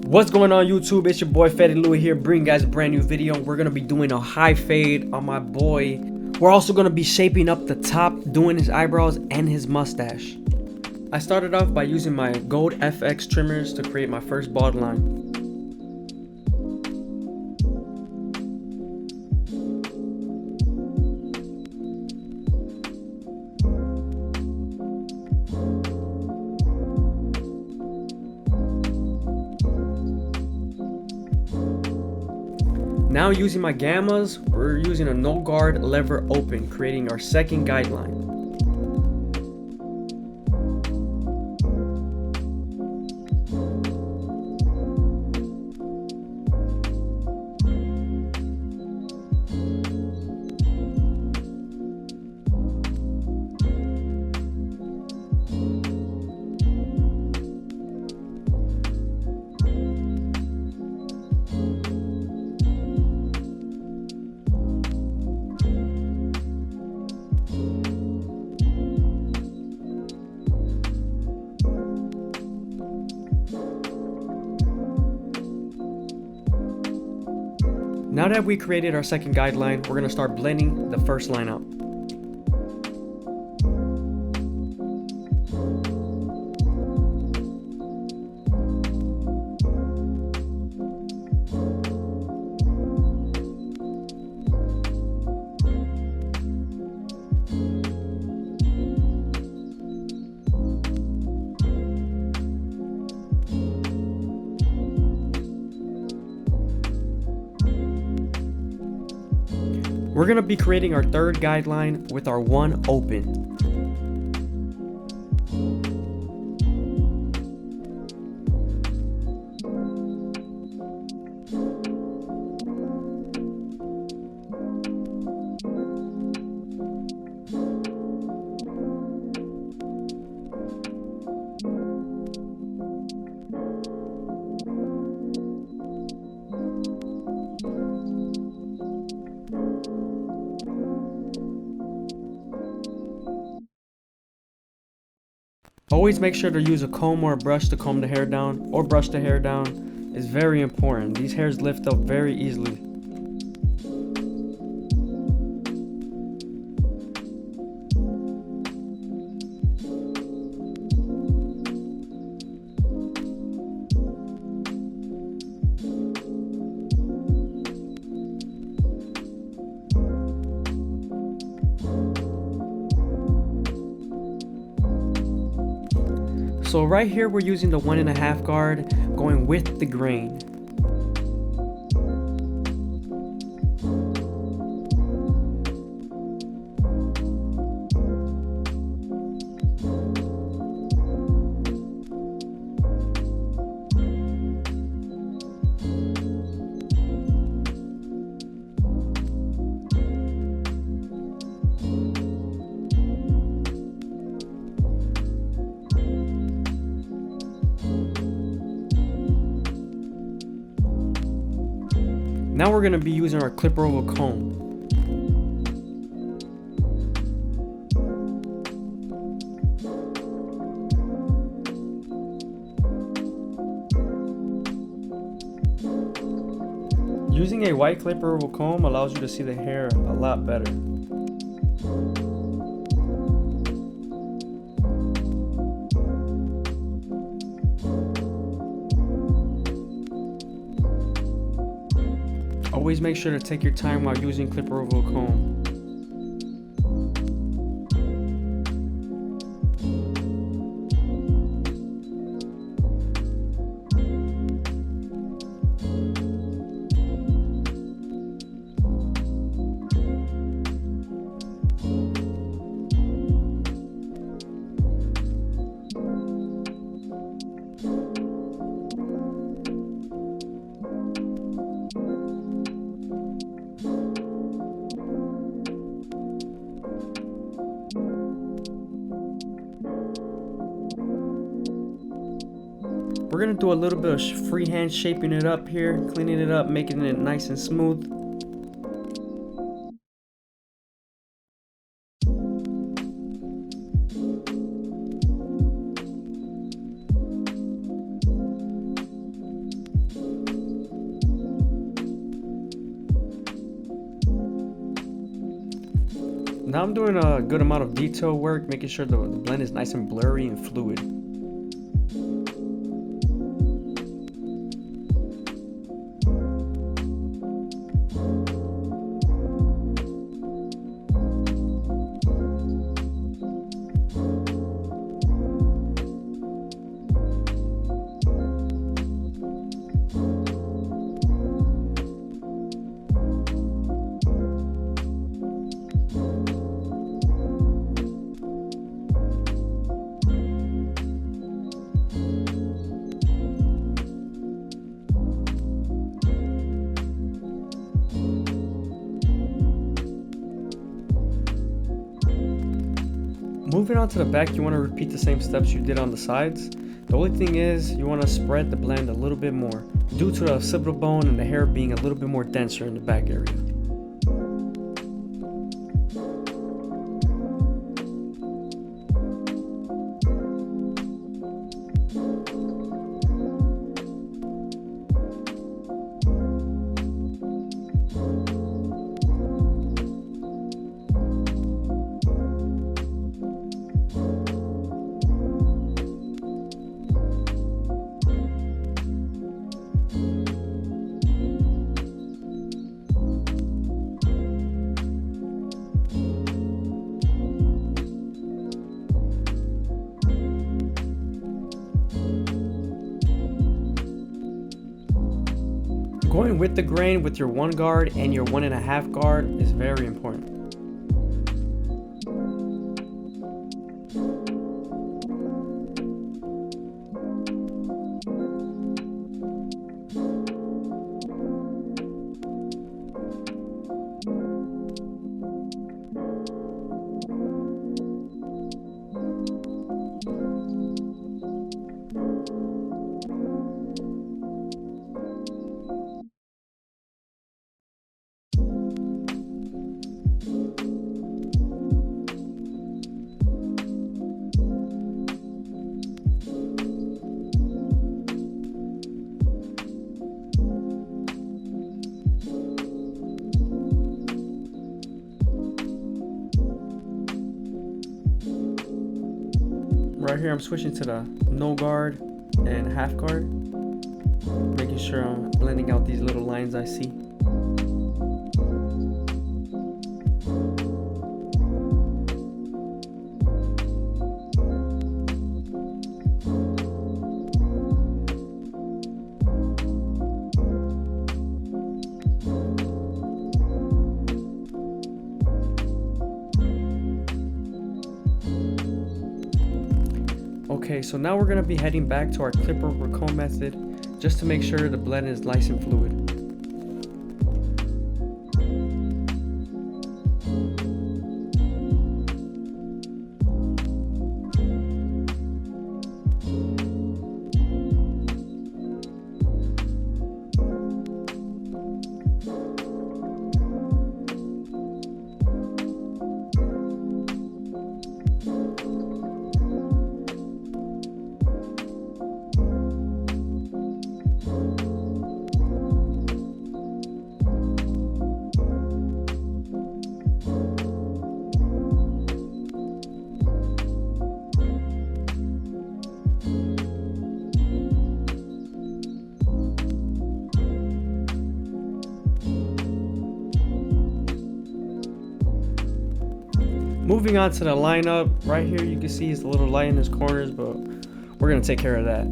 What's going on YouTube? It's your boy FadeitLuie here, bringing guys a brand new video. We're gonna be doing a high fade on my boy. We're also gonna be shaping up the top, doing his eyebrows and his mustache. I started off by using my gold FX trimmers to create my first bald line. Now using my gammas, we're using a no guard lever open, creating our second guideline. Now that we created our second guideline, we're going to start blending the first line out. We're going to be creating our third guideline with our one open. Always make sure to use a comb or a brush to comb the hair down, or brush the hair down. It's very important. These hairs lift up very easily. So right here we're using the 1.5 guard, going with the grain. Now we're going to be using our clipper over comb. Using a white clipper over comb allows you to see the hair a lot better. Always make sure to take your time while using clipper over comb. We're going to do a little bit of freehand shaping it up here, cleaning it up, making it nice and smooth. Now I'm doing a good amount of detail work, making sure the blend is nice and blurry and fluid. Moving on to the back, you want to repeat the same steps you did on the sides. The only thing is, you want to spread the blend a little bit more, due to the occipital bone and the hair being a little bit more denser in the back area. Going with the grain with your 1 guard and your 1.5 guard is very important. Right here I'm switching to the no guard and half guard, making sure I'm blending out these little lines I see. Okay, so now we're going to be heading back to our clipper over comb method just to make sure the blend is nice and fluid. Moving on to the lineup, right here you can see he's a little light in his corners, but we're going to take care of that.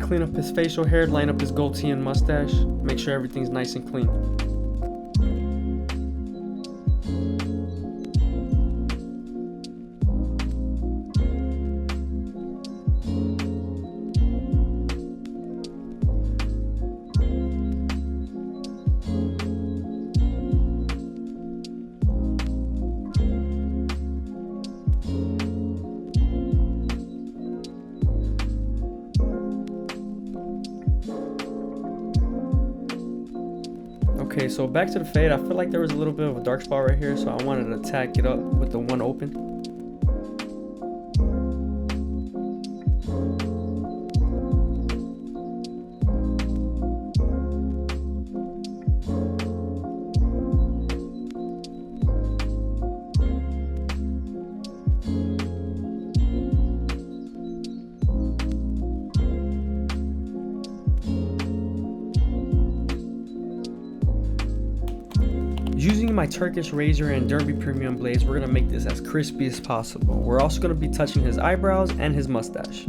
clean up his facial hair, line up his goatee and mustache, make sure everything's nice and clean. Okay, so back to the fade. I feel like there was a little bit of a dark spot right here, so I wanted to tack it up with the one open. Using my Turkish razor and Derby premium blades, we're gonna make this as crispy as possible. We're also gonna be touching his eyebrows and his mustache.